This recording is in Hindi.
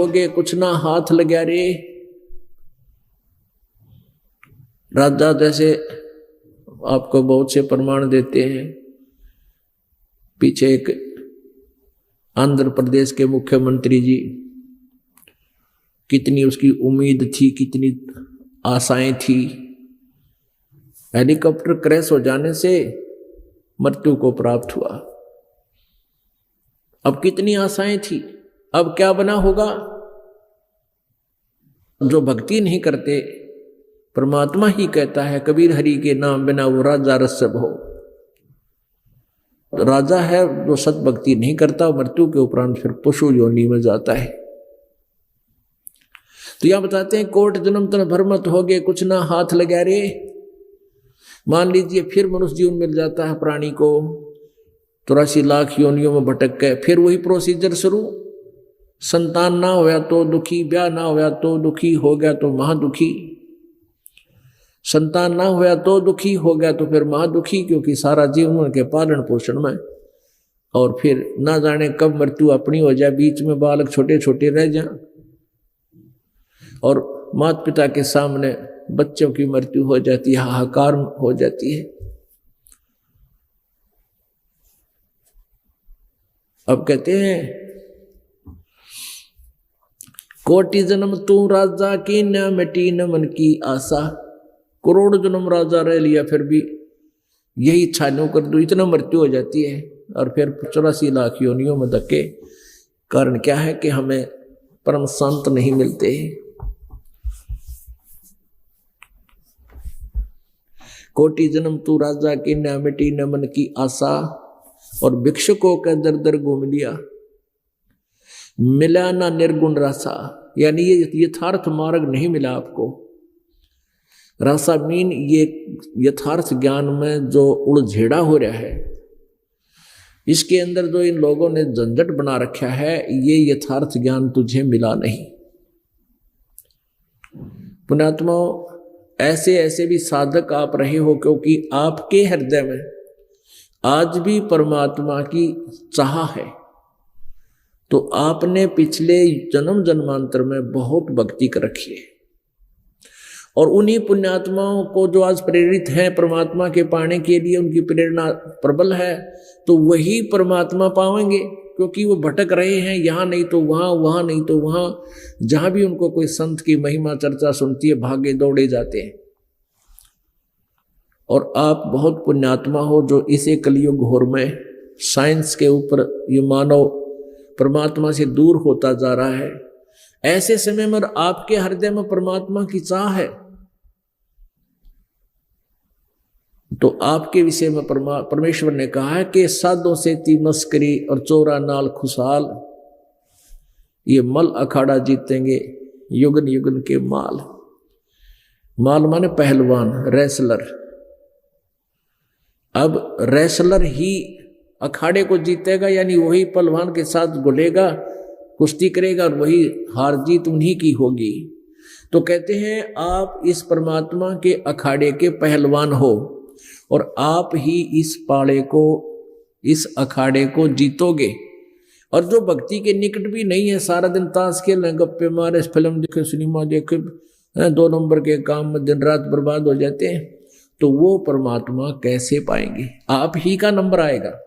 गए कुछ ना हाथ लग्या रे। राजा जैसे आपको बहुत से प्रमाण देते हैं। पीछे एक आंध्र प्रदेश के मुख्यमंत्री जी, कितनी उसकी उम्मीद थी, कितनी आशाएं थी, हेलीकॉप्टर क्रैश हो जाने से मृत्यु को प्राप्त हुआ। अब कितनी आशाएं थी, अब क्या बना होगा। जो भक्ति नहीं करते, परमात्मा ही कहता है कबीर हरि के नाम बिना वो राजा रसब हो। राजा है जो सत भक्ति नहीं करता, मृत्यु के उपरांत फिर पशु योनि में जाता है। तो यह बताते हैं कोट जन्म तन भरमत हो गए कुछ ना हाथ लगा रे। मान लीजिए फिर मनुष्य जीवन मिल जाता है प्राणी को, 83 लाख योनियों में भटक गए, फिर वही प्रोसीजर शुरू। संतान ना होया तो दुखी, ब्याह ना होया तो दुखी, हो गया तो महादुखी। संतान ना होया तो दुखी, हो गया तो फिर महादुखी, क्योंकि सारा जीवन उनके पालन पोषण में। और फिर ना जाने कब मृत्यु अपनी हो जाए, बीच में बालक छोटे छोटे रह जाए और माता पिता के सामने बच्चों की मृत्यु हो जाती है, हाहाकार हो जाती है। अब कहते हैं कोटि जन्म तू राजा की न मिटी न मन की आशा। करोड़ जन्म राजा रह लिया फिर भी यही इच्छा न कर दो, इतना मृत्यु हो जाती है। और फिर 84 लाख योनियों में धक्के। कारण क्या है कि हमें परम शांत नहीं मिलते। कोटि जन्म तू राजा की न मिटी न मन की आशा, और भिक्षुकों का दर दर घूम लिया, मिला ना निर्गुण रासा। यानी ये यथार्थ मार्ग नहीं मिला आपको। रासा मीन ये यथार्थ ज्ञान में जो उलझेड़ा हो रहा है, इसके अंदर जो इन लोगों ने झंझट बना रखा है, ये यथार्थ ज्ञान तुझे मिला नहीं। पुण्यात्माओं, ऐसे ऐसे भी साधक आप रहे हो, क्योंकि आपके हृदय में आज भी परमात्मा की चाह है। तो आपने पिछले जन्म जन्मांतर में बहुत भक्ति कर रखी है, और उन्हीं पुण्यात्माओं को जो आज प्रेरित हैं परमात्मा के पाने के लिए, उनकी प्रेरणा प्रबल है, तो वही परमात्मा पाएंगे। क्योंकि वो भटक रहे हैं, यहाँ नहीं तो वहाँ, वहाँ नहीं तो वहाँ। जहाँ भी उनको कोई संत की महिमा चर्चा सुनती है, भागे दौड़े जाते हैं। और आप बहुत पुण्यात्मा हो जो इसे कलयुग घोर में साइंस के ऊपर ये मानव परमात्मा से दूर होता जा रहा है। ऐसे समय में आपके हृदय में परमात्मा की चाह है, तो आपके विषय में परमेश्वर ने कहा है कि साधों से ती मस्करी और चोरा नाल खुशहाल, ये मल अखाड़ा जीतेंगे युगन युगन के माल। माल माने पहलवान, रेसलर। अब रेसलर ही अखाड़े को जीतेगा, यानी वही पहलवान के साथ घुलेगा, कुश्ती करेगा, और वही हार जीत उन्हीं की होगी। तो कहते हैं आप इस परमात्मा के अखाड़े के पहलवान हो, और आप ही इस पाड़े को, इस अखाड़े को जीतोगे। और जो भक्ति के निकट भी नहीं है, सारा दिन ताश खेलने, गप्पे मारे, फिल्म देखे, सिनेमा देखे, 2 नंबर के काम में दिन रात बर्बाद हो जाते हैं, तो वो परमात्मा कैसे पाएंगे। आप ही का नंबर आएगा।